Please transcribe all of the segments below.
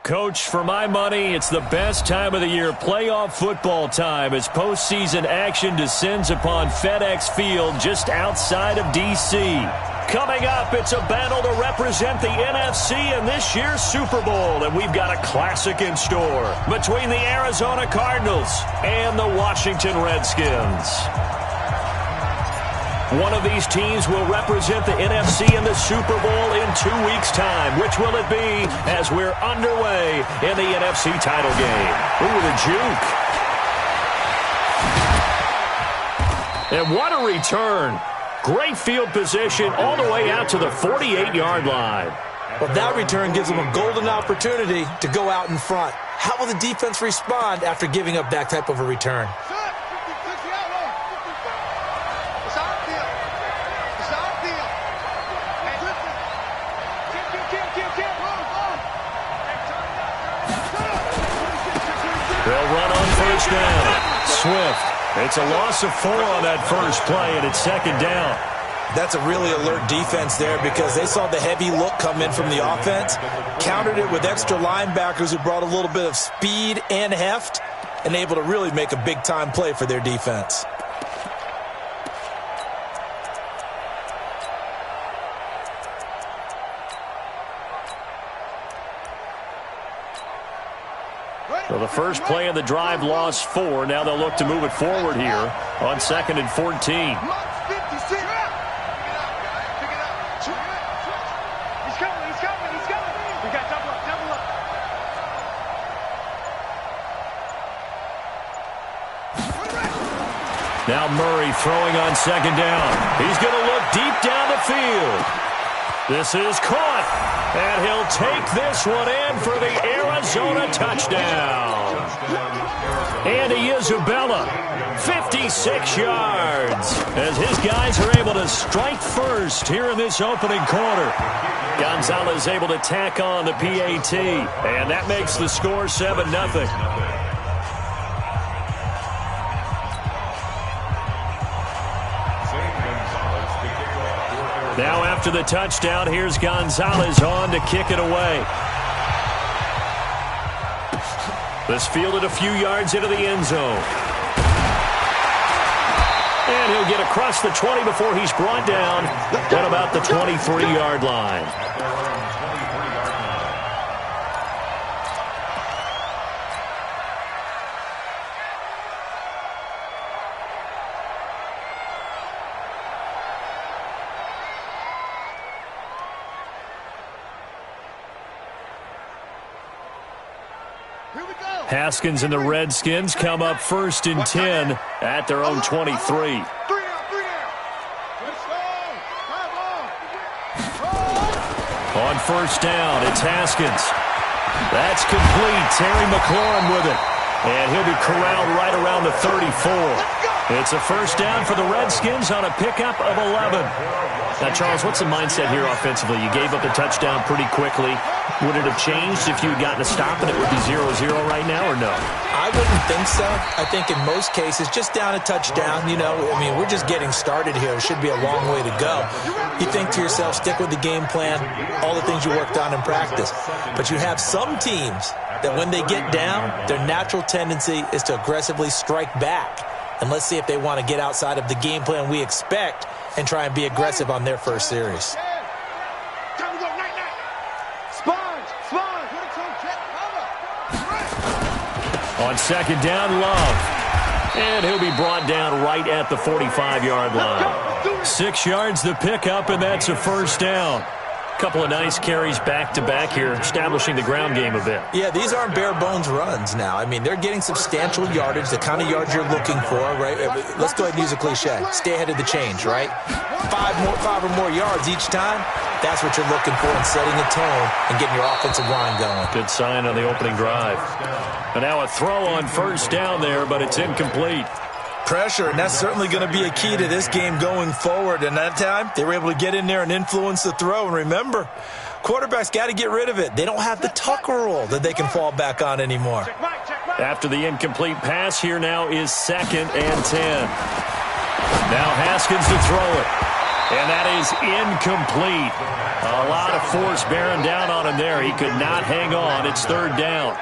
Coach, for my money, it's the best time of the year, playoff football time, as postseason action descends upon FedEx Field just outside of D.C. Coming up, it's a battle to represent the NFC in this year's Super Bowl, and we've got a classic in store between the Arizona Cardinals and the Washington Redskins. One of these teams will represent the NFC in the Super Bowl in 2 weeks' time. Which will it be as we're underway in the NFC title game? Ooh, the juke. And what a return. Great field position all the way out to the 48-yard line. Well, that return gives them a golden opportunity to go out in front. How will the defense respond after giving up that type of a return? They'll run on first down. Swift. It's a loss of 4 on that first play, and it's second down. That's a really alert defense there because they saw the heavy look come in from the offense, countered it with extra linebackers who brought a little bit of speed and heft, and able to really make a big-time play for their defense. So the first play of the drive lost 4. Now they'll look to move it forward here on 2nd and 14. Now Murray throwing on 2nd down. He's going to look deep down the field. This is caught, and he'll take this one in for the Arizona touchdown. Andy Isabella, 56 yards, as his guys are able to strike first here in this opening quarter. Gonzalez able to tack on the PAT, and that makes the score 7-0. Now after the touchdown, here's Gonzalez on to kick it away. This fielded a few yards into the end zone. And he'll get across the 20 before he's brought down at about the 23-yard line. Haskins and the Redskins come up 1st and 10 at their own 23. On first down, it's Haskins. That's complete. Terry McLaurin with it. And he'll be corralled right around the 34. It's a first down for the Redskins on a pickup of 11. Now, Charles, what's the mindset here offensively? You gave up the touchdown pretty quickly. Would it have changed if you had gotten a stop and it would be 0-0 right now, or no? I wouldn't think so. I think in most cases, just down a touchdown, we're just getting started here. It should be a long way to go. You think to yourself, stick with the game plan, all the things you worked on in practice. But you have some teams that when they get down, their natural tendency is to aggressively strike back. And let's see if they want to get outside of the game plan we expect and try and be aggressive on their first series. On 2nd down, Love. And he'll be brought down right at the 45-yard line. 6 yards the pickup, and that's a first down. Couple of nice carries back-to-back here, establishing the ground game a bit. Yeah, these aren't bare-bones runs now. I mean, they're getting substantial yardage, the kind of yards you're looking for, right? Let's go ahead and use a cliche. Stay ahead of the change, right? 5 or more yards each time. That's what you're looking for in setting a tone and getting your offensive line going. Good sign on the opening drive. And now a throw on first down there, but it's incomplete. Pressure, and that's certainly going to be a key to this game going forward. And that time, they were able to get in there and influence the throw. And remember, quarterbacks got to get rid of it. They don't have the Tucker rule that they can fall back on anymore. After the incomplete pass, here now is 2nd and 10. Now Haskins to throw it. And that is incomplete. A lot of force bearing down on him there. He could not hang on. It's third down.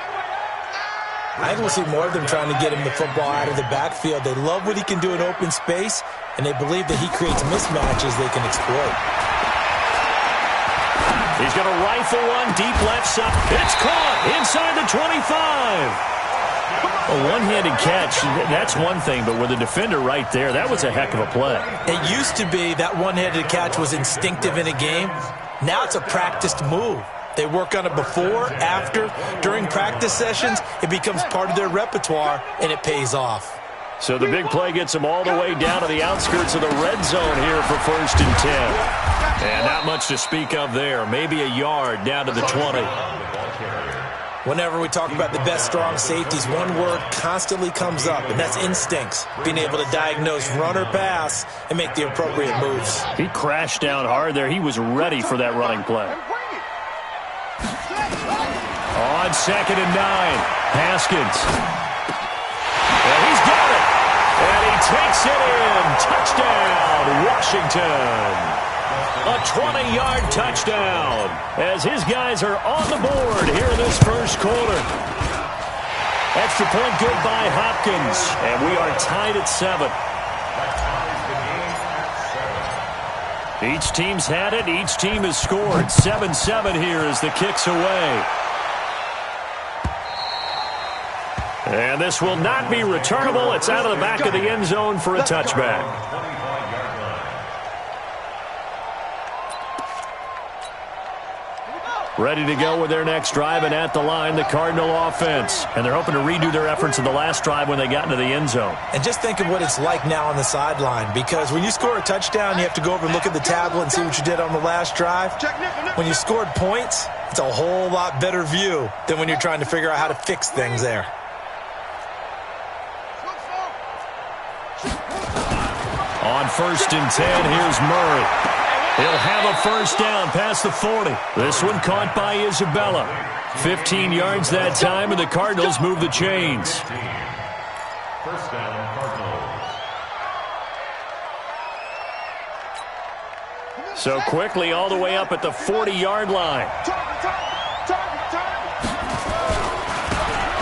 I think we'll see more of them trying to get him the football out of the backfield. They love what he can do in open space, and they believe that he creates mismatches they can exploit. He's going to rifle one deep left side. It's caught inside the 25. A one-handed catch, that's one thing, but with a defender right there, that was a heck of a play. It used to be that one-handed catch was instinctive in a game. Now it's a practiced move. They work on it before, after, during practice sessions. It becomes part of their repertoire, and it pays off. So the big play gets them all the way down to the outskirts of the red zone here for 1st and 10. And not much to speak of there. Maybe a yard down to the 20. Whenever we talk about the best strong safeties, one word constantly comes up, and that's instincts. Being able to diagnose run or pass and make the appropriate moves. He crashed down hard there. He was ready for that running play. On 2nd and 9, Haskins. And he's got it. And he takes it in. Touchdown, Washington. A 20-yard touchdown as his guys are on the board here in this first quarter. Extra point good by Hopkins, and we are tied at 7. Each team's had it. Each team has scored. 7-7 here as the kick's away. And this will not be returnable. It's out of the back of the end zone for a touchback. Ready to go with their next drive, and at the line, the Cardinal offense. And they're hoping to redo their efforts in the last drive when they got into the end zone. And just think of what it's like now on the sideline, because when you score a touchdown, you have to go over and look at the tablet and see what you did on the last drive. When you scored points, it's a whole lot better view than when you're trying to figure out how to fix things there. On 1st and 10, here's Murray. He'll have a first down past the 40. This one caught by Isabella. 15 yards that time, and the Cardinals move the chains. First down, Cardinals. So quickly all the way up at the 40-yard line.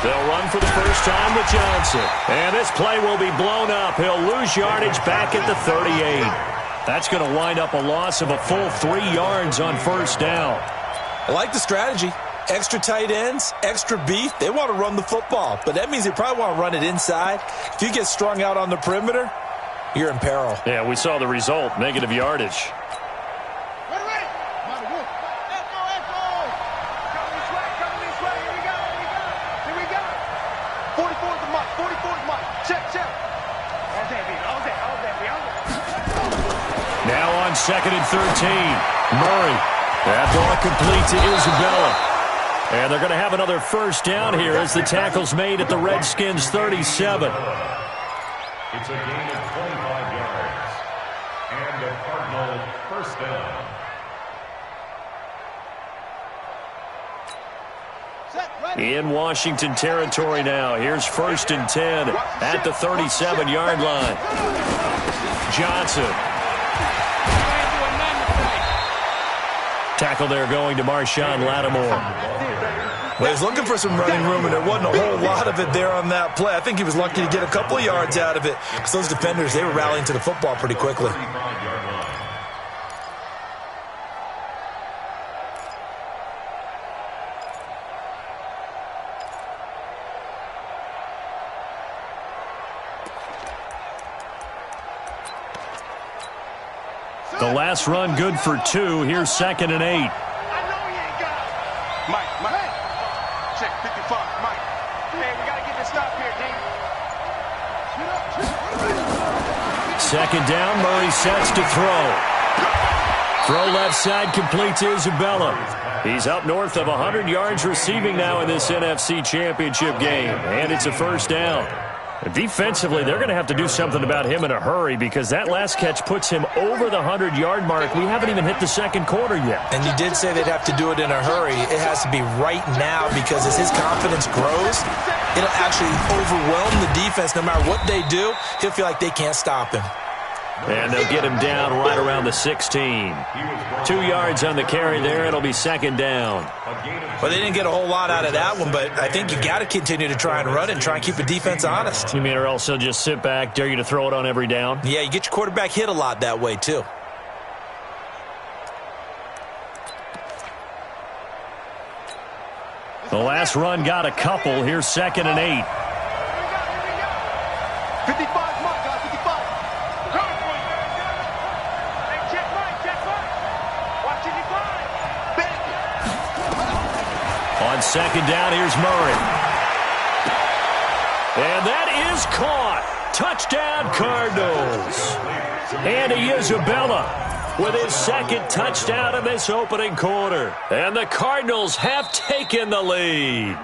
They'll run for the first time with Johnson. And this play will be blown up. He'll lose yardage back at the 38. That's going to wind up a loss of a full 3 yards on first down. I like the strategy. Extra tight ends, extra beef. They want to run the football, but that means they probably want to run it inside. If you get strung out on the perimeter, you're in peril. Yeah, we saw the result, negative yardage. Now on 2nd and 13, Murray. That ball complete to Isabella. And they're going to have another first down here as the tackle's made at the Redskins' 37. It's a gain of 25 yards. And a Cardinal first down. In Washington territory now. Here's 1st and 10 at the 37-yard line. Johnson. Tackle there going to Marshawn Lattimore. Well, he was looking for some running room, and there wasn't a whole lot of it there on that play. I think he was lucky to get a couple of yards out of it, because those defenders, they were rallying to the football pretty quickly. The last run good for 2. Here's 2nd and 8. I know he ain't got it. Mike. Check 55. Mike. Hey, we got to get this stop here, D. 2nd down. Murray sets to throw. Throw left side complete to Isabella. He's up north of 100 yards receiving now in this NFC Championship game. And it's a first down. Defensively, they're going to have to do something about him in a hurry, because that last catch puts him over the 100-yard mark. We haven't even hit the second quarter yet. And you did say they'd have to do it in a hurry. It has to be right now, because as his confidence grows, it'll actually overwhelm the defense. No matter what they do, he'll feel like they can't stop him. And they'll get him down right around the 16. 2 yards on the carry there. It'll be second down. Well, they didn't get a whole lot out of that one, but I think you got to continue to try and run and try and keep the defense honest. You mean or else they'll just sit back, dare you to throw it on every down? Yeah, you get your quarterback hit a lot that way, too. The last run got a couple. Here's 2nd and 8. 55, Mike, 55. Hey, check Mike. Watch it, On 2nd down, here's Murray. And that is caught. Touchdown, Cardinals. Andy Isabella with his 2nd touchdown in this opening quarter. And the Cardinals have taken the lead.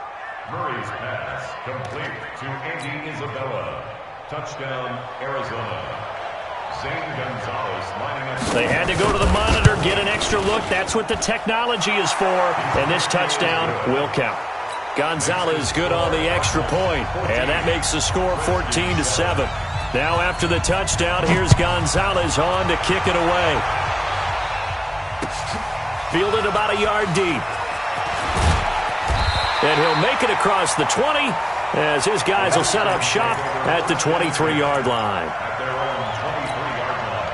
Murray's pass complete to Andy Isabella. Touchdown, Arizona. Zane Gonzalez lining up. They had to go to the monitor, get an extra look. That's what the technology is for. And this touchdown will count. Gonzalez good on the extra point. And that makes the score 14-7. Now after the touchdown, here's Gonzalez on to kick it away. Fielded about a yard deep. And he'll make it across the 20 as his guys will set up shop at the 23-yard line. At their own 23-yard line.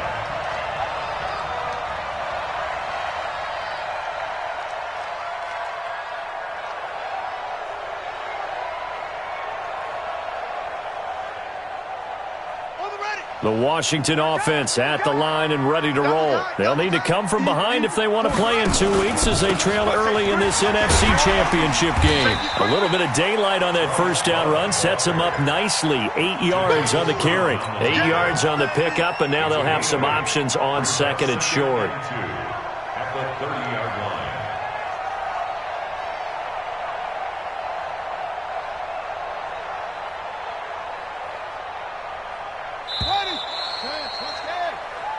The Washington offense at the line and ready to roll. They'll need to come from behind if they want to play in 2 weeks as they trail early in this NFC Championship game. A little bit of daylight on that first down run sets them up nicely. 8 yards on the carry, 8 yards on the pickup, and now they'll have some options on 2nd and short. At the 30-yard line.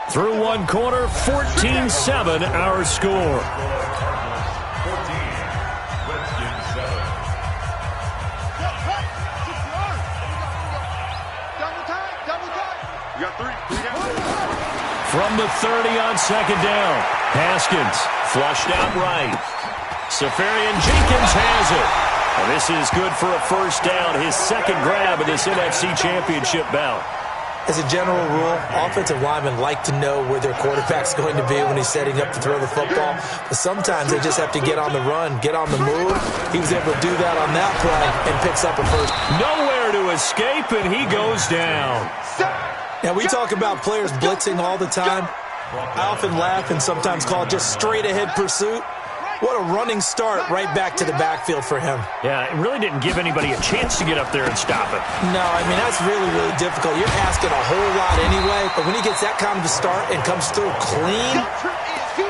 Through one quarter, 14-7 our score. 14, Redskins 7. You got 3. From the 30 on 2nd down, Haskins flushed out right. Safarian Jenkins has it. And this is good for a first down, his 2nd grab of this NFC Championship bout. As a general rule, offensive linemen like to know where their quarterback's going to be when he's setting up to throw the football. But sometimes they just have to get on the run, get on the move. He was able to do that on that play and picks up a first. Nowhere to escape, and he goes down. Now, we talk about players blitzing all the time. I often laugh and sometimes call it just straight-ahead pursuit. What a running start right back to the backfield for him. Yeah, it really didn't give anybody a chance to get up there and stop it. No, I mean, that's really, really difficult. You're asking a whole lot anyway, but when he gets that kind of a start and comes through clean,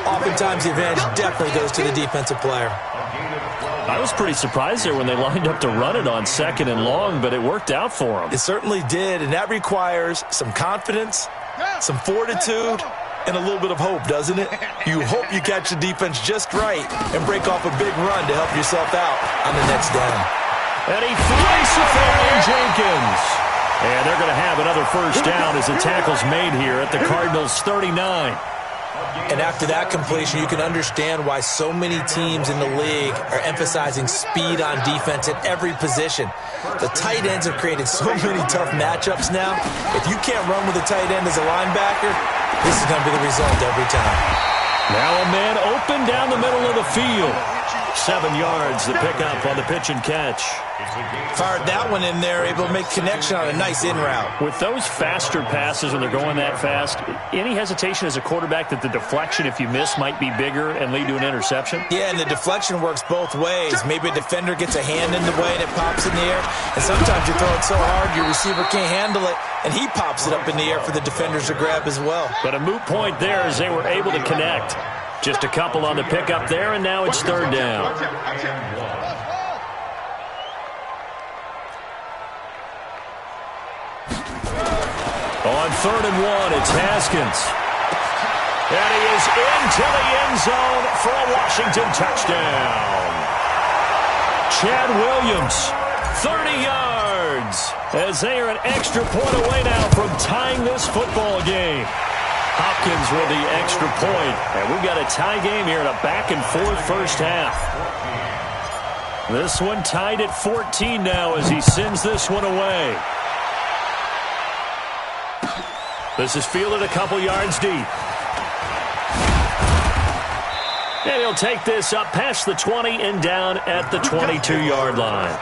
oftentimes the advantage definitely goes to the defensive player. I was pretty surprised there when they lined up to run it on 2nd and long, but it worked out for them. It certainly did, and that requires some confidence, some fortitude, and a little bit of hope, doesn't it? You hope you catch the defense just right and break off a big run to help yourself out on the next down. And he finds Safarian Jenkins. And they're going to have another first down as the tackle's made here at the Cardinals' 39. And after that completion, you can understand why so many teams in the league are emphasizing speed on defense at every position. The tight ends have created so many tough matchups now. If you can't run with a tight end as a linebacker, this is going to be the result every time. Now a man open down the middle of the field. 7 yards, the pickup on the pitch and catch. Fired that one in there, able to make connection on a nice in route. With those faster passes when they're going that fast, any hesitation as a quarterback that the deflection, if you miss, might be bigger and lead to an interception? Yeah, and the deflection works both ways. Maybe a defender gets a hand in the way and it pops in the air. And sometimes you throw it so hard your receiver can't handle it, and he pops it up in the air for the defenders to grab as well. But a moot point there as they were able to connect. Just a couple on the pickup there, and now it's 3rd down. On 3rd and 1, it's Haskins. And he is into the end zone for a Washington touchdown. Chad Williams 30 yards, as they are an extra point away now from tying this football game. Hopkins with the extra point, and we've got a tie game here in a back-and-forth first half. This one tied at 14 now as he sends this one away. This is fielded a couple yards deep. And he'll take this up past the 20 and down at the 22-yard line.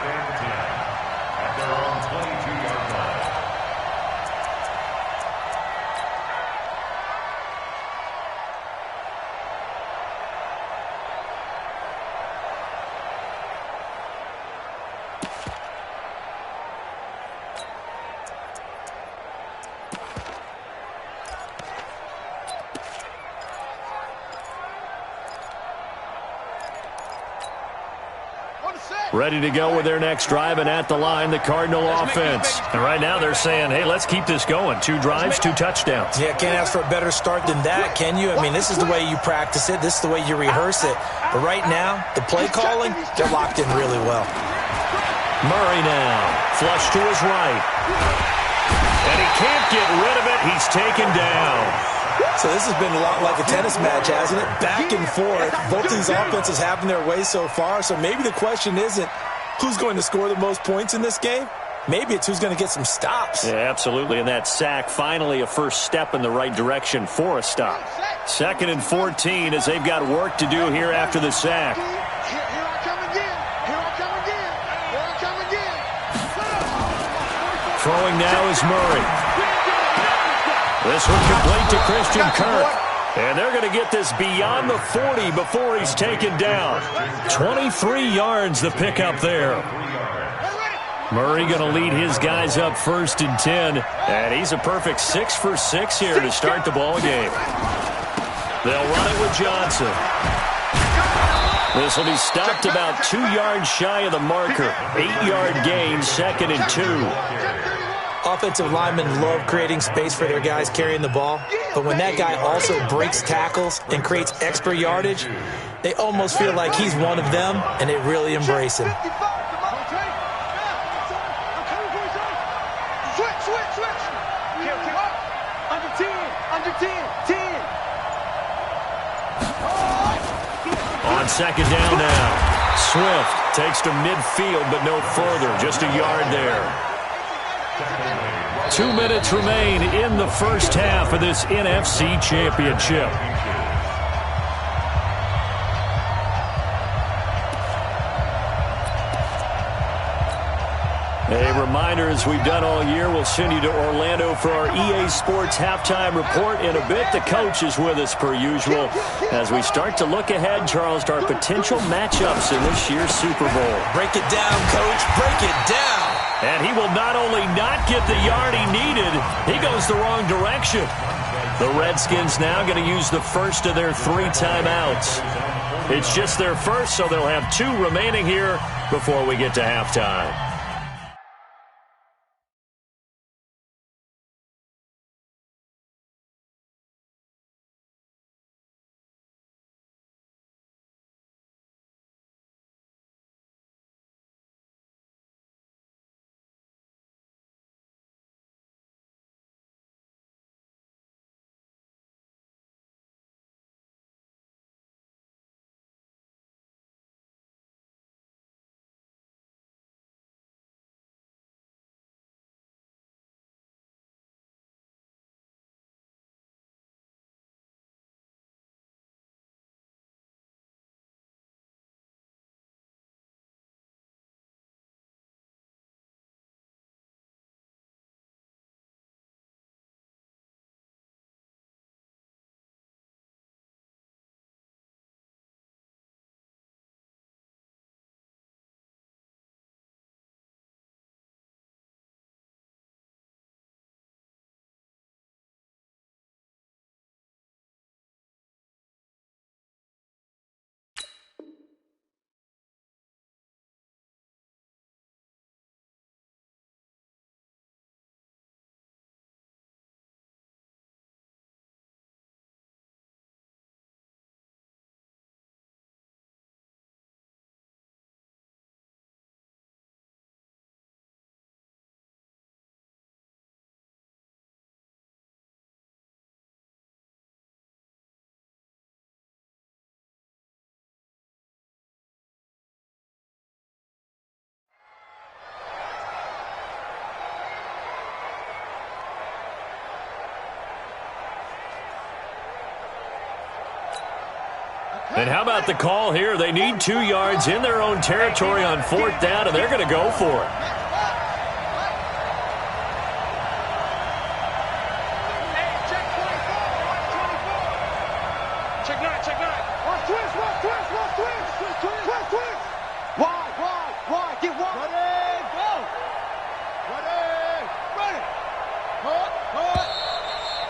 Ready to go with their next drive, and at the line, the Cardinal offense. And right now they're saying, hey, let's keep this going. 2 drives, 2 touchdowns. Yeah, can't ask for a better start than that, can you? I mean, this is the way you practice it. This is the way you rehearse it. But right now, the play calling, they're locked in really well. Murray now, flush to his right. And he can't get rid of it. He's taken down. So this has been a lot like a tennis match, hasn't it? Back and forth. Both these offenses having their way so far. So maybe the question isn't who's going to score the most points in this game. Maybe it's who's going to get some stops. Yeah, absolutely. And that sack, finally a first step in the right direction for a stop. 2nd and 14 as they've got work to do here after the sack. Here I come again. Here I come again. Here I come again. Throwing now is Murray. This one complete to Christian Kirk. And they're going to get this beyond the 40 before he's taken down. 23 yards the pickup there. Murray going to lead his guys up 1st and 10. And he's a perfect 6 for 6 here to start the ball game. They'll run it with Johnson. This will be stopped about 2 yards shy of the marker. 8-yard gain, 2nd and 2. Offensive linemen love creating space for their guys carrying the ball, but when that guy also breaks tackles and creates extra yardage, they almost feel like he's one of them, and they really embrace him. Switch. Under 10. On 2nd down now. Swift takes to midfield, but no further. Just a yard there. 2 minutes remain in the first half of this NFC Championship. A reminder, as we've done all year, we'll send you to Orlando for our EA Sports halftime report. In a bit, the coach is with us per usual as we start to look ahead, Charles, to our potential matchups in this year's Super Bowl. Break it down, Coach. Break it down. And he will not only not get the yard he needed, he goes the wrong direction. The Redskins now going to use the first of their 3 timeouts. It's just their first, so they'll have 2 remaining here before we get to halftime. And how about the call here? They need 2 yards in their own territory on 4th down, and they're going to go for it.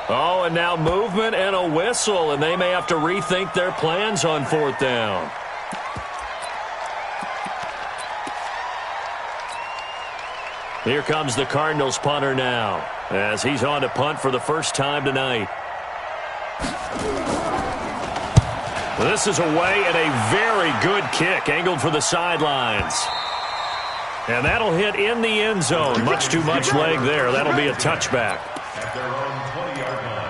Oh, and now movement and a whistle, and they may have to rethink their plans on 4th down. Here comes the Cardinals punter now, as he's on to punt for the first time tonight. This is away and a very good kick, angled for the sidelines. And that'll hit in the end zone. Much too much leg there. That'll be a touchback. At their own 20-yard line.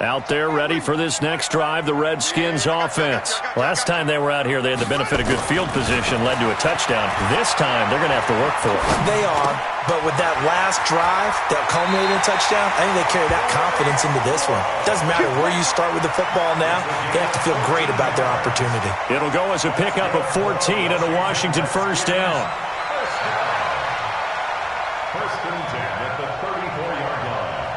Out there ready for this next drive, the Redskins offense. Last time they were out here, they had the benefit of good field position, led to a touchdown. This time, they're going to have to work for it. They are, but with that last drive that culminated in a touchdown, I think they carry that confidence into this one. Doesn't matter where you start with the football now, they have to feel great about their opportunity. It'll go as a pickup of 14 and a Washington first down. First and 10 at the 34-yard line.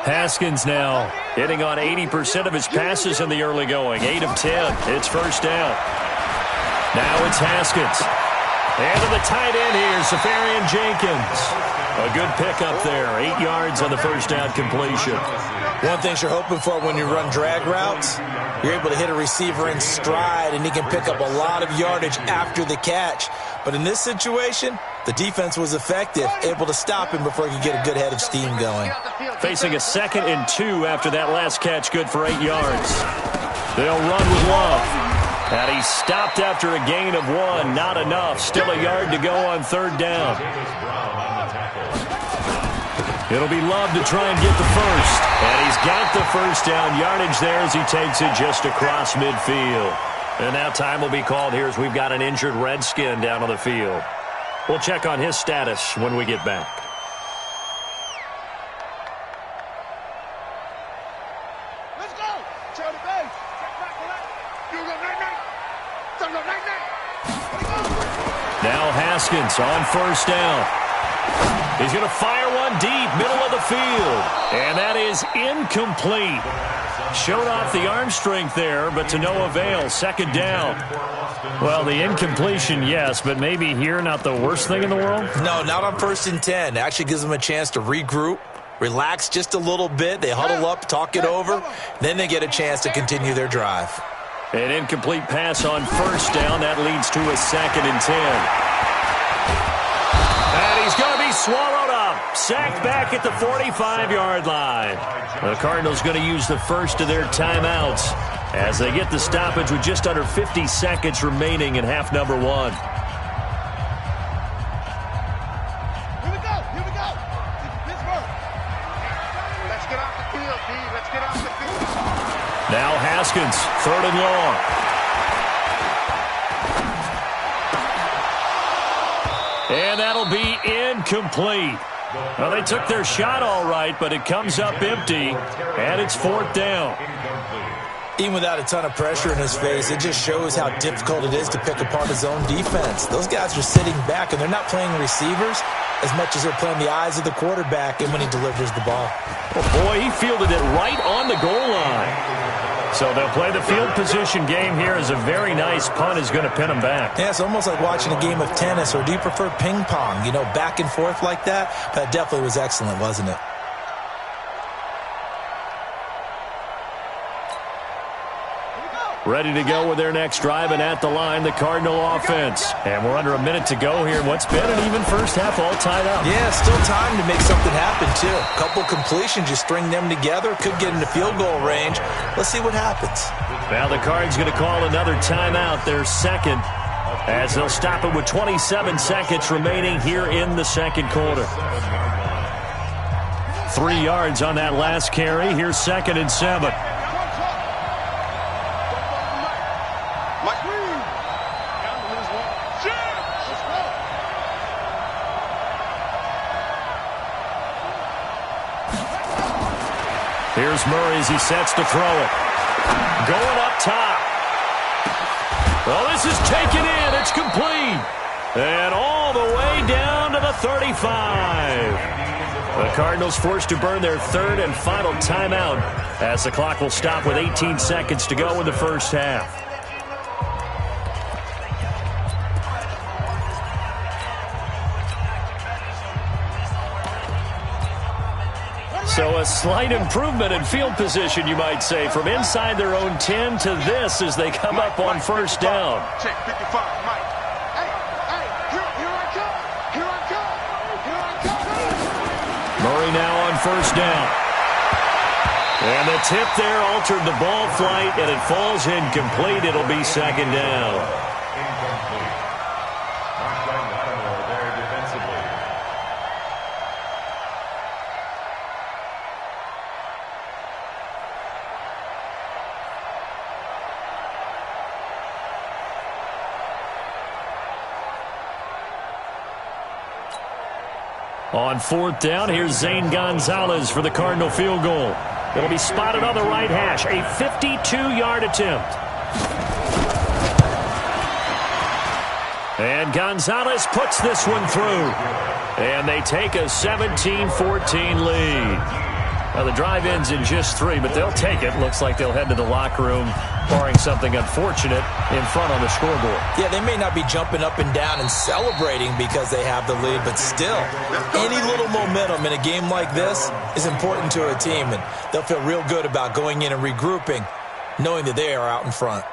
Haskins now hitting on 80% of his passes in the early going. 8 of 10. It's first down. Now it's Haskins. And to the tight end here, Safarian Jenkins. A good pickup there. 8 yards on the first down completion. One thing you're hoping for when you run drag routes, you're able to hit a receiver in stride, and he can pick up a lot of yardage after the catch. But in this situation, the defense was effective, able to stop him before he could get a good head of steam going. Facing a 2nd and 2 after that last catch, good for 8 yards. They'll run with Love. And he stopped after a gain of 1. Not enough. Still a yard to go on 3rd down. It'll be Love to try and get the first. And he's got the first down yardage there as he takes it just across midfield. And now time will be called here as we've got an injured Redskin down on the field. We'll check on his status when we get back. Let's go. Show the base. Now Haskins on first down. He's going to fire one deep, middle of the field. And that is incomplete. Showed off the arm strength there, but to no avail. 2nd down. Well, the incompletion, yes, but maybe here not the worst thing in the world? No, not on 1st and 10. Actually gives them a chance to regroup, relax just a little bit. They huddle up, talk it over. Then they get a chance to continue their drive. An incomplete pass on first down. That leads to a 2nd and 10. And he's going to be swallowed up. Sacked back at the 45-yard line. The Cardinals going to use the first of their timeouts as they get the stoppage with just under 50 seconds remaining in half number 1. Here we go. Pittsburgh. Let's get off the field, D. Let's get off the field. Now Haskins, 3rd and long. And that'll be incomplete. Well, they took their shot all right, but it comes up empty, and it's 4th down. Even without a ton of pressure in his face, it just shows how difficult it is to pick apart his own defense. Those guys are sitting back, and they're not playing receivers as much as they're playing the eyes of the quarterback and when he delivers the ball. Oh, boy, he fielded it right on the goal line. So they'll play the field position game here as a very nice punt is going to pin them back. Yeah, it's almost like watching a game of tennis, or do you prefer ping pong? You know, back and forth like that? That definitely was excellent, wasn't it? Ready to go with their next drive, and at the line, the Cardinal offense. And we're under a minute to go here in what's been an even first half, all tied up. Yeah, still time to make something happen, too. A couple completions, you string them together, could get into field goal range. Let's see what happens. Now the Cards going to call another timeout, their 2nd, as they'll stop it with 27 seconds remaining here in the 2nd quarter. 3 yards on that last carry. Here's 2nd and 7. Here's Murray as he sets to throw it. Going up top. Well, this is taken in. It's complete. And all the way down to the 35. The Cardinals forced to burn their 3rd and final timeout as the clock will stop with 18 seconds to go in the first half. So a slight improvement in field position, you might say, from inside their own 10 to this as they come up on first down. Check 55, Mike. Hey, here I come. Murray now on first down. And the tip there altered the ball flight, and it falls incomplete. It'll be 2nd down. Incomplete. Not quite Lattimore there defensively. On 4th down, here's Zane Gonzalez for the Cardinal field goal. It'll be spotted on the right hash. A 52-yard attempt. And Gonzalez puts this one through. And they take a 17-14 lead. Now, the drive ends in just 3, but they'll take it. Looks like they'll head to the locker room, barring something unfortunate, in front on the scoreboard. Yeah, they may not be jumping up and down and celebrating because they have the lead, but still, any little momentum in a game like this is important to a team, and they'll feel real good about going in and regrouping, knowing that they are out in front.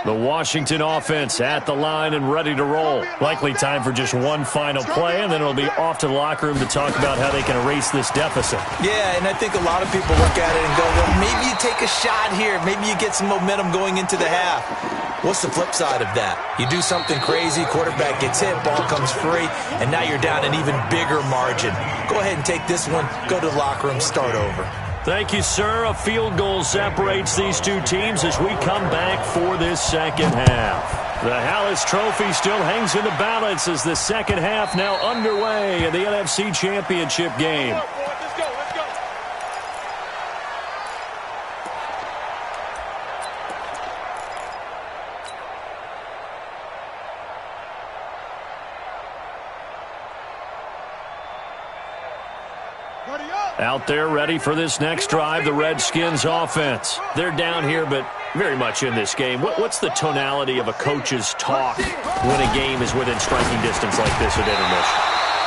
The Washington offense at the line and ready to roll. Likely time for just one final play, and then it'll be off to the locker room to talk about how they can erase this deficit. Yeah, and I think a lot of people look at it and go, well, maybe you take a shot here. Maybe you get some momentum going into the half. What's the flip side of that? You do something crazy, quarterback gets hit, ball comes free, and now you're down an even bigger margin. Go ahead and take this one, go to the locker room, start over. Thank you, sir. A field goal separates these two teams as we come back for this second half. The Hallis Trophy still hangs in the balance as the second half now underway in the NFC Championship game. Let's go. Out there ready for this next drive, the Redskins offense. They're down here, but very much in this game. What's the tonality of a coach's talk when a game is within striking distance like this at intermission?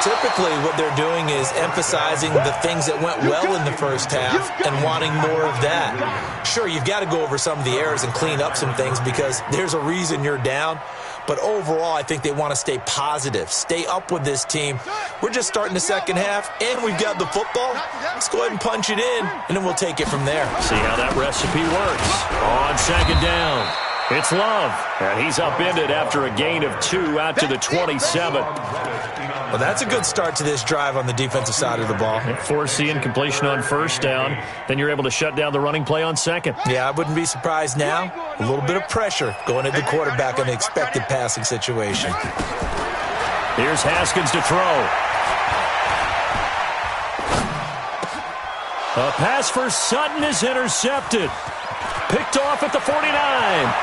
Typically, what they're doing is emphasizing the things that went well in the first half and wanting more of that. Sure, you've got to go over some of the errors and clean up some things because there's a reason you're down. But overall, I think they want to stay positive, stay up with this team. We're just starting the second half, and we've got the football. Let's go ahead and punch it in, and then we'll take it from there. See how that recipe works. On second down, it's Love, and he's upended after a gain of 2 out to the 27. Well, that's a good start to this drive on the defensive side of the ball. Forcing incompletion on first down. Then you're able to shut down the running play on second. Yeah, I wouldn't be surprised now. A little bit of pressure going at the quarterback in the expected passing situation. Here's Haskins to throw. A pass for Sutton is intercepted. Picked off at the 49.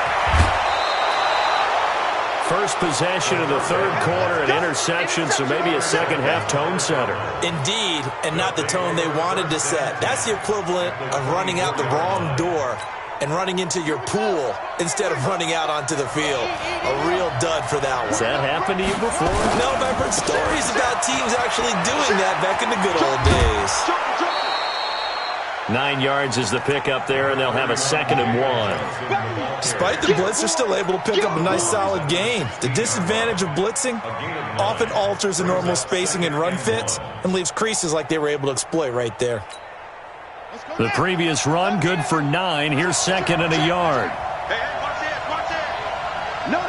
First possession of the third quarter, an interception, so maybe a second-half tone setter. Indeed, and not the tone they wanted to set. That's the equivalent of running out the wrong door and running into your pool instead of running out onto the field. A real dud for that one. Has that happened to you before? No, but I've heard stories about teams actually doing that back in the good old days. 9 yards is the pickup there, and they'll have a 2nd and 1. Despite the blitz, they're still able to pick up a nice solid gain. The disadvantage of blitzing often alters the normal spacing and run fits and leaves creases like they were able to exploit right there. The previous run, good for 9. Here's 2nd and a yard. Hey, watch it. No.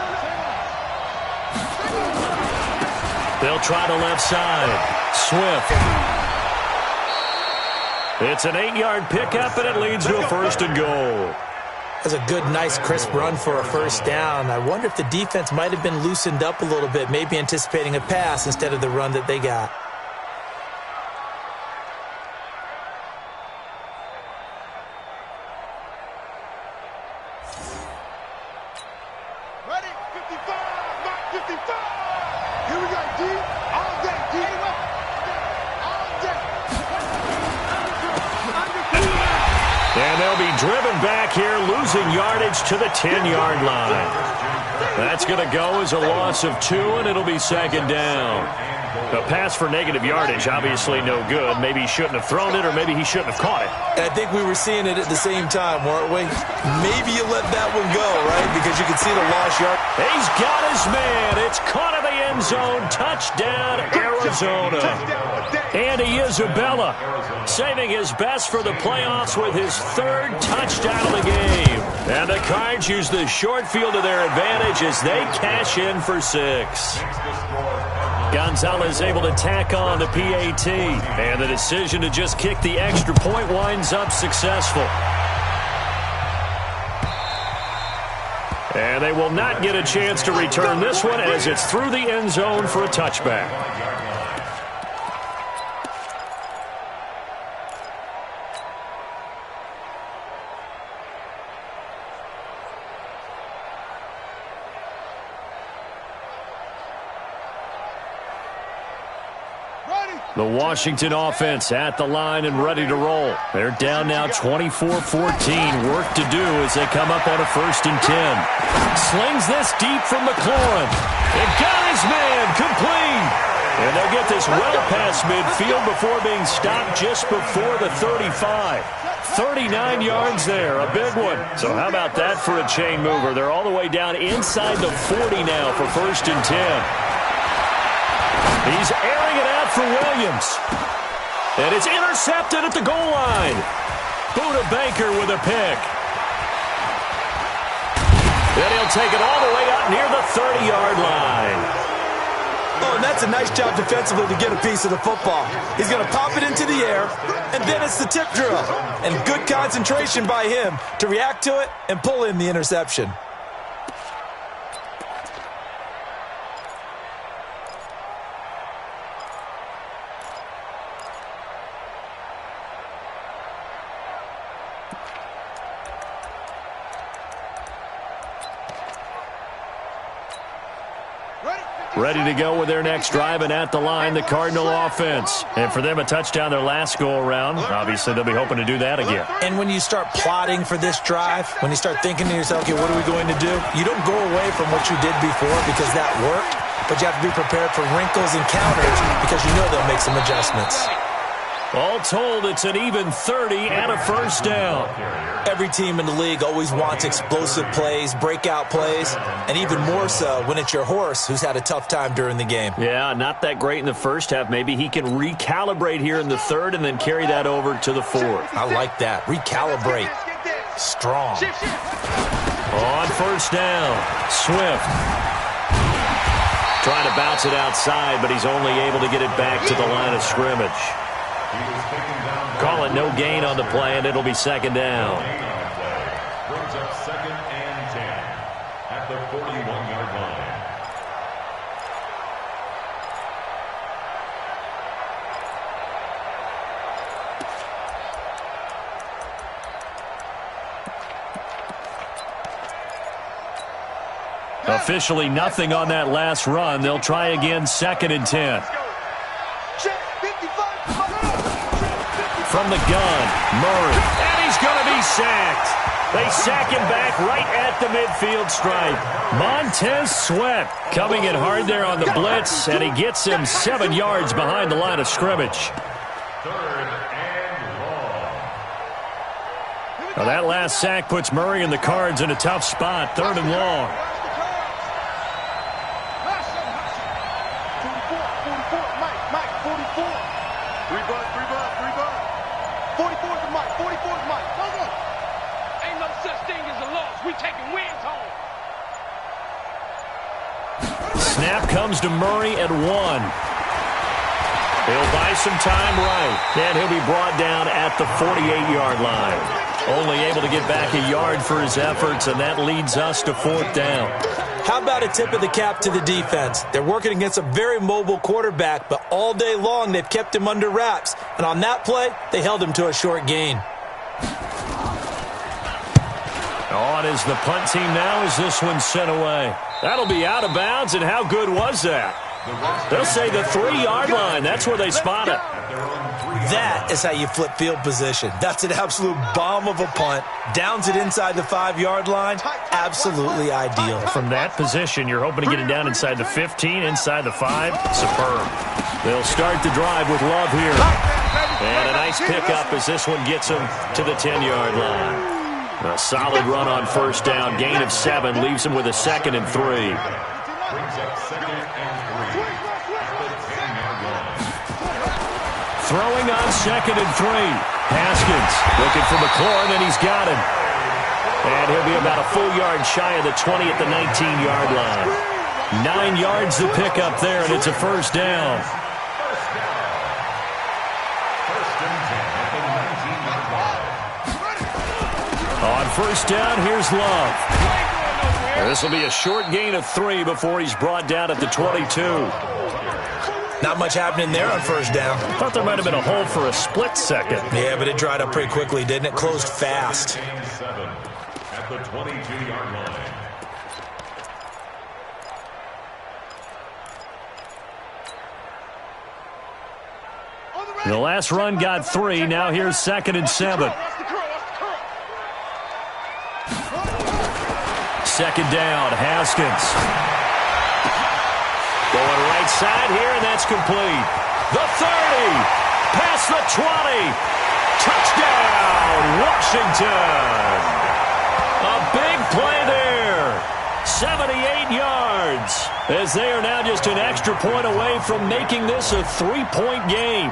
They'll try the left side. Swift. It's an 8-yard pickup, and it leads to a 1st and goal. That's a good, nice, crisp run for a 1st down. I wonder if the defense might have been loosened up a little bit, maybe anticipating a pass instead of the run that they got. Ready? 55, Mark 55. Here we go, D. All day, D. All day. And they'll be driven back here, losing yardage to the 10-yard line. That's going to go as a loss of 2, and it'll be 2nd down. A pass for negative yardage, obviously no good. Maybe he shouldn't have thrown it, or maybe he shouldn't have caught it. And I think we were seeing it at the same time, weren't we? Maybe you let that one go, right? Because you can see the lost yard. He's got his man. It's caught in the end zone. Touchdown, Arizona. Andy Isabella saving his best for the playoffs with his 3rd touchdown of the game. And the Cards use the short field to their advantage as they cash in for 6. Gonzalez able to tack on the PAT. And the decision to just kick the extra point winds up successful. And they will not get a chance to return this one as it's through the end zone for a touchback. The Washington offense at the line and ready to roll. They're down now 24-14. Work to do as they come up on a 1st and 10. Slings this deep from McLaurin. It got his man complete. And they'll get this well past midfield before being stopped just before the 35. 39 yards there, a big one. So how about that for a chain mover? They're all the way down inside the 40 now for 1st and 10. He's airing it out for Williams. And it's intercepted at the goal line. Buda Baker with a pick. Then he'll take it all the way out near the 30-yard line. Oh, and that's a nice job defensively to get a piece of the football. He's going to pop it into the air, and then it's the tip drill. And good concentration by him to react to it and pull in the interception. Ready to go with their next drive, and at the line, the Cardinal offense. And for them, a touchdown their last go-around. Obviously, they'll be hoping to do that again. And when you start plotting for this drive, when you start thinking to yourself, okay, what are we going to do? You don't go away from what you did before because that worked, but you have to be prepared for wrinkles and counters because you know they'll make some adjustments. All told, it's an even 30 and a 1st down. Every team in the league always wants explosive plays, breakout plays, and even more so when it's your horse who's had a tough time during the game. Yeah, not that great in the first half. Maybe he can recalibrate here in the 3rd and then carry that over to the 4th. I like that. Recalibrate. Strong. On 1st down, Swift. Trying to bounce it outside, but he's only able to get it back to the line of scrimmage. Call it no gain on the play, and it'll be 2nd down. Brings up 2nd and 10 at the 41-yard line. Officially nothing on that last run. They'll try again, 2nd and 10. From the gun, Murray, and he's going to be sacked. They sack him back right at the midfield stripe. Montez Sweat coming in hard there on the blitz, and he gets him 7 yards behind the line of scrimmage. 3rd and long. Now that last sack puts Murray and the Cards in a tough spot, 3rd and long. 44, Mike, 44. 44 is Mike, 44 is Mike. Come on. Ain't no such thing as a loss. We taking wins home. Snap comes to Murray at 1. He'll buy some time right, and he'll be brought down at the 48-yard line. Only able to get back a yard for his efforts, and that leads us to 4th down. How about a tip of the cap to the defense? They're working against a very mobile quarterback, but all day long they've kept him under wraps. And on that play, they held him to a short gain. On is the punt team now as this one's sent away. That'll be out of bounds, and how good was that? They'll say the 3-yard line. That's where they spot it. That is how you flip field position. That's an absolute bomb of a punt. Downs it inside the 5-yard line. Absolutely ideal. From that position, you're hoping to get it down inside the 15, inside the 5. Superb. They'll start the drive with Love here. And a nice pickup as this one gets him to the 10-yard line. A solid run on 1st down. Gain of 7 leaves him with a 2nd and 3. Throwing on 2nd and 3. Haskins looking for McLaurin, and he's got him. And he'll be about a full yard shy of the 20 at the 19-yard line. 9 yards to pick up there, and it's a 1st down. On 1st down, here's Love. This will be a short gain of 3 before he's brought down at the 22. Not much happening there on 1st down. Thought there might have been a hole for a split second. Yeah, but it dried up pretty quickly, didn't it? Closed fast. At the 22-yard line. The last run got 3. Now here's 2nd and 7. 2nd down, Haskins. Going right side here, and that's complete. The 30, past the 20. Touchdown, Washington. A big play there. 78 yards, as they are now just an extra point away from making this a 3-point game.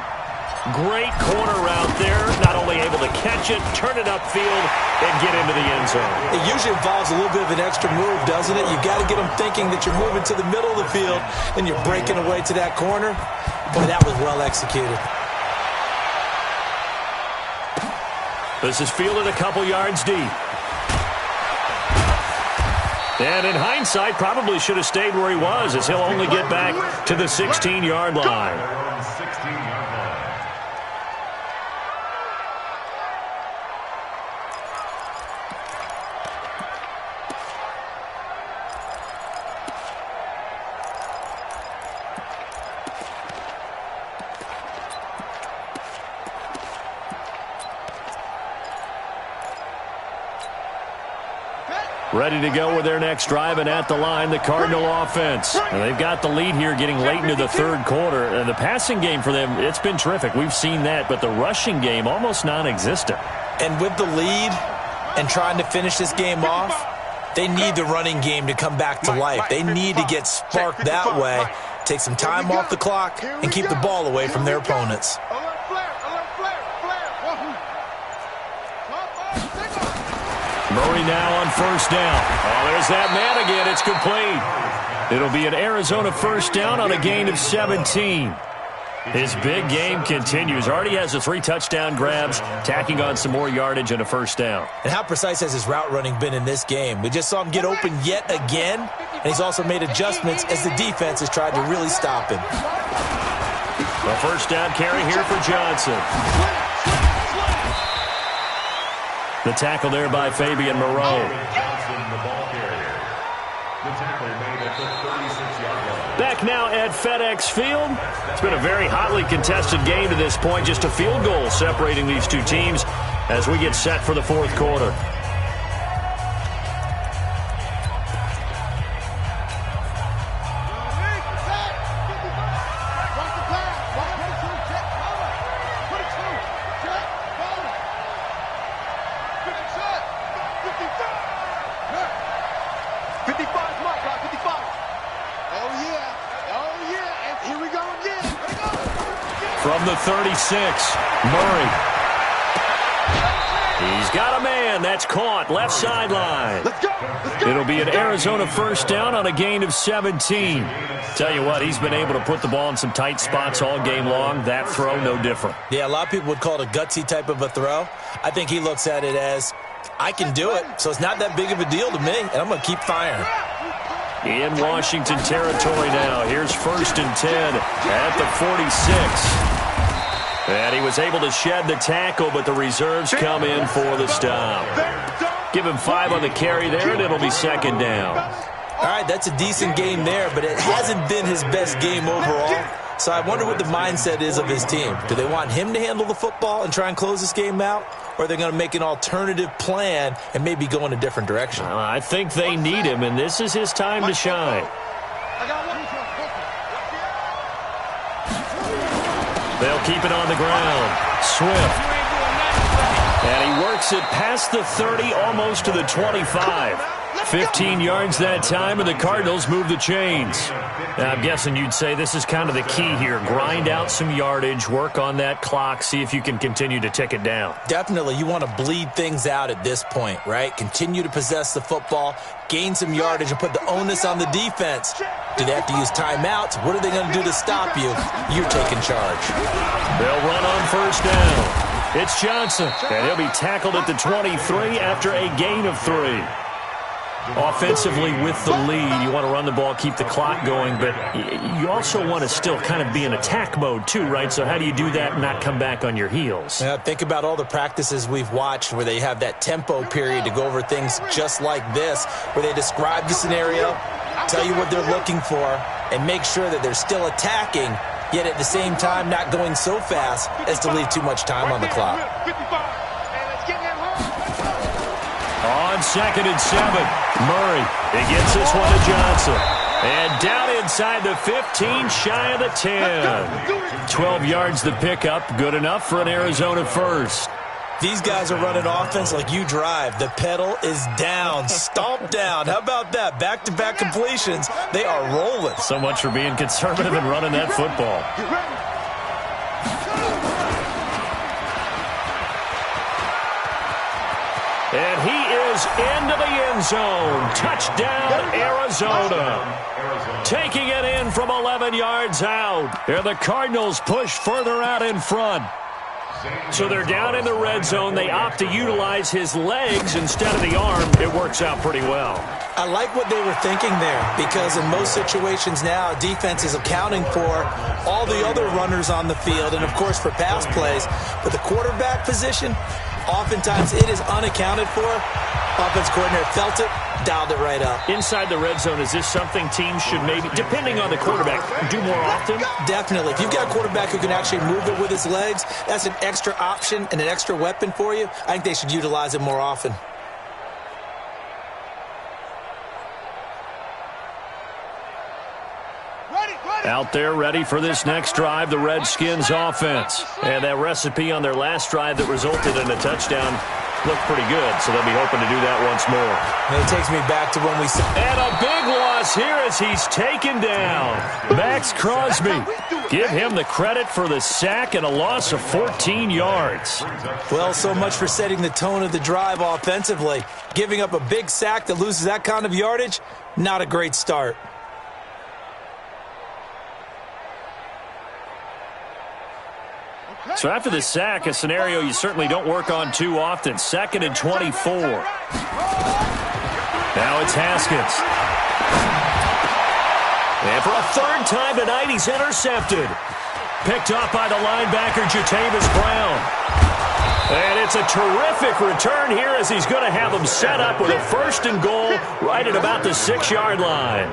Great corner route there. Not only able to catch it, turn it upfield, and get into the end zone. It usually involves a little bit of an extra move, doesn't it? You've got to get them thinking that you're moving to the middle of the field and you're breaking away to that corner. Boy, that was well executed. This is fielded a couple yards deep. And in hindsight, probably should have stayed where he was, as he'll only get back to the 16-yard line. Ready to go with their next drive, and at the line, the Cardinal offense. And they've got the lead here getting late into the 3rd quarter. And the passing game for them, it's been terrific. We've seen that, but the rushing game almost non-existent. And with the lead and trying to finish this game off, they need the running game to come back to life. They need to get sparked that way, take some time off the clock, and keep the ball away from their opponents. Murray now on 1st down. Oh, there's that man again. It's complete. It'll be an Arizona 1st down on a gain of 17. His big game continues. Already has the 3 touchdown grabs, tacking on some more yardage and a 1st down. And how precise has his route running been in this game? We just saw him get open yet again, and he's also made adjustments as the defense has tried to really stop him. A 1st down carry here for Johnson. The tackle there by Fabian Moreau. Johnson, the ball carrier. The tackle made at the 36-yard line. Back now at FedEx Field. It's been a very hotly contested game to this point. Just a field goal separating these two teams as we get set for the 4th quarter. Oh, From the 36, Murray. He's got a man. That's caught. Left sideline. Let's go. Let's go. It'll be an Arizona first down on a gain of 17. Tell you what, he's been able to put the ball in some tight spots all game long. That throw, no different. Yeah, a lot of people would call it a gutsy type of a throw. I think he looks at it as, I can do it, so it's not that big of a deal to me, and I'm going to keep firing. In Washington territory now. Here's 1st and 10 at the 46. And he was able to shed the tackle, but the reserves come in for the stop. Give him 5 on the carry there, and it'll be 2nd down. All right, that's a decent game there, but it hasn't been his best game overall. So I wonder what the mindset is of his team. Do they want him to handle the football and try and close this game out? Or are they going to make an alternative plan and maybe go in a different direction? I think they need him, and this is his time to shine. They'll keep it on the ground. Swift. And he works it past the 30, almost to the 25. 15 yards that time, and the Cardinals move the chains. Now, I'm guessing you'd say this is kind of the key here. Grind out some yardage, work on that clock, see if you can continue to tick it down. Definitely. You want to bleed things out at this point, right? Continue to possess the football, gain some yardage, and put the onus on the defense. Do they have to use timeouts? What are they going to do to stop you? You're taking charge. They'll run on 1st down. It's Johnson, and he'll be tackled at the 23 after a gain of 3. Offensively with the lead, you want to run the ball, keep the clock going, but you also want to still kind of be in attack mode too, right? So how do you do that and not come back on your heels? Yeah, think about all the practices we've watched where they have that tempo period to go over things just like this, where they describe the scenario, tell you what they're looking for, and make sure that they're still attacking, yet at the same time not going so fast as to leave too much time on the clock. On 2nd and 7, Murray. He gets this one to Johnson. And down inside the 15, shy of the 10. 12 yards the pickup, good enough for an Arizona first. These guys are running offense like you drive. The pedal is down, stomp down. How about that? Back-to-back completions. They are rolling. So much for being conservative and running that football. And he is into the end zone. Touchdown, Arizona. Taking it in from 11 yards out. And the Cardinals push further out in front. So they're down in the red zone. They opt to utilize his legs instead of the arm. It works out pretty well. I like what they were thinking there, because in most situations now, defense is accounting for all the other runners on the field and, of course, for pass plays. But the quarterback position, oftentimes it is unaccounted for. Offense coordinator felt it, dialed it right up. Inside the red zone, is this something teams should maybe, depending on the quarterback, do more often? Definitely. If you've got a quarterback who can actually move it with his legs, that's an extra option and an extra weapon for you. I think they should utilize it more often. Out there ready for this next drive, the Redskins offense. And that recipe on their last drive that resulted in a touchdown looked pretty good, so they'll be hoping to do that once more. And it takes me back to when we said... And a big loss here as he's taken down. Max Crosby. Give him the credit for the sack and a loss of 14 yards. Well, so much for setting the tone of the drive offensively. Giving up a big sack that loses that kind of yardage, not a great start. So after the sack, a scenario you certainly don't work on too often. 2nd and 24. Now it's Haskins. And for a 3rd time tonight, he's intercepted. Picked up by the linebacker, Jatavis Brown. And it's a terrific return here as he's going to have them set up with a 1st and goal right at about the 6-yard line.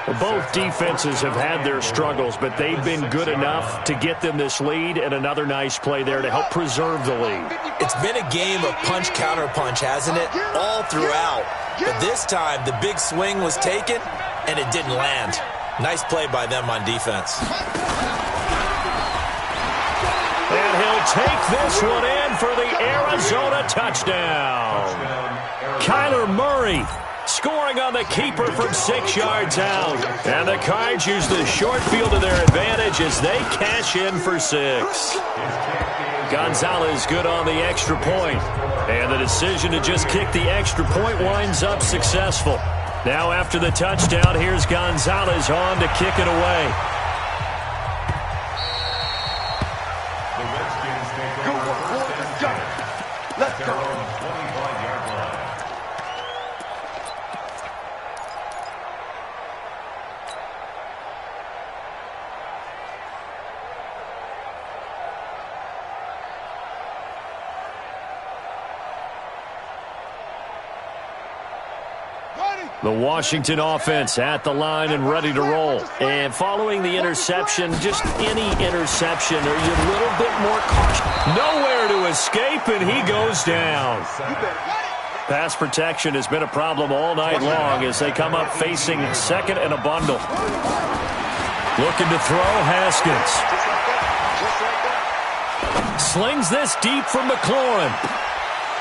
Well, both defenses have had their struggles, but they've been good enough to get them this lead, and another nice play there to help preserve the lead. It's been a game of punch-counter-punch, hasn't it? All throughout. But this time, the big swing was taken, and it didn't land. Nice play by them on defense. And he'll take this one in for the Arizona touchdown. Kyler Murray scoring on the keeper from 6 yards out. And the Cards use the short field to their advantage as they cash in for 6. Gonzalez good on the extra point. And the decision to just kick the extra point winds up successful. Now after the touchdown, here's Gonzalez on to kick it away. The Redskins take over first and 10. Let's go. 25-yard line. The Washington offense at the line and ready to roll. And following the interception, just any interception, are you a little bit more cautious? Nowhere to escape, and he goes down. Pass protection has been a problem all night long as they come up facing second and a bundle. Looking to throw, Haskins. Slings this deep from McLaurin.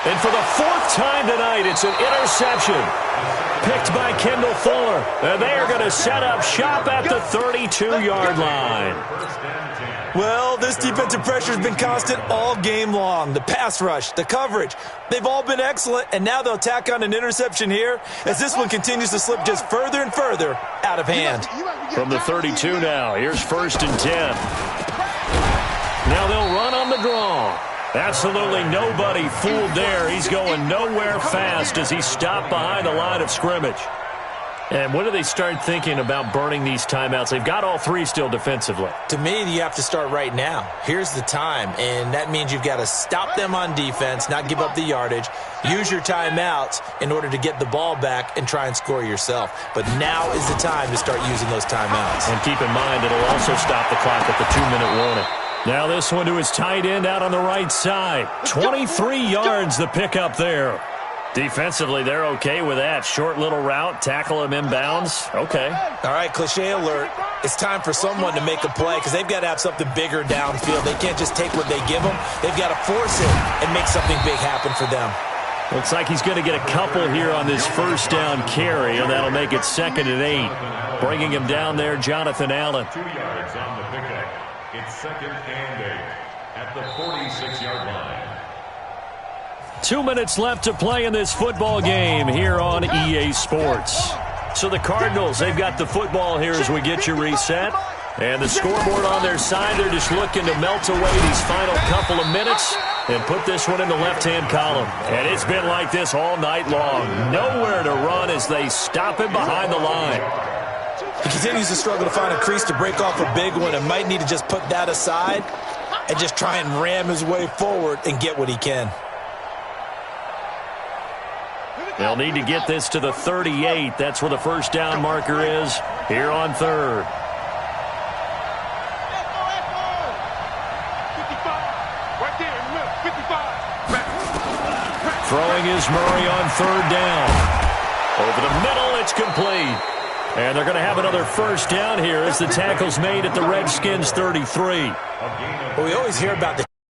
And for the fourth time tonight, it's an interception. Picked by Kendall Fuller. And they are going to set up shop at the 32-yard line. Well, this defensive pressure has been constant all game long. The pass rush, the coverage, they've all been excellent, and now they'll tack on an interception here as this one continues to slip just further and further out of hand. From the 32 now, here's 1st and 10. Now they'll run on the draw. Absolutely nobody fooled there. He's going nowhere fast as he's stopped behind the line of scrimmage. And when do they start thinking about burning these timeouts? They've got all three still defensively. To me, you have to start right now. Here's the time, and that means you've got to stop them on defense, not give up the yardage, use your timeouts in order to get the ball back and try and score yourself. But now is the time to start using those timeouts. And keep in mind, it'll also stop the clock at the 2-minute warning. Now this one to his tight end out on the right side. 23 yards the pickup there. Defensively, they're okay with that. Short little route, tackle him inbounds. Okay. All right, cliche alert. It's time for someone to make a play because they've got to have something bigger downfield. They can't just take what they give them. They've got to force it and make something big happen for them. Looks like he's going to get a couple here on this first down carry, and that'll make it 2nd and 8. Bringing him down there, Jonathan Allen. 2 yards on the pickup. It's 2nd and 8 at the 46-yard line. 2 minutes left to play in this football game here on EA Sports. So the Cardinals, they've got the football here as we get you reset. And the scoreboard on their side, they're just looking to melt away these final couple of minutes and put this one in the left-hand column. And it's been like this all night long. Nowhere to run as they stop him behind the line. He continues to struggle to find a crease to break off a big one and might need to just put that aside and just try and ram his way forward and get what he can. They'll need to get this to the 38. That's where the first down marker is here on 3rd. Throwing is Murray on 3rd down. Over the middle, it's complete. And they're going to have another first down here as the tackle's made at the Redskins 33. Well, we always hear about the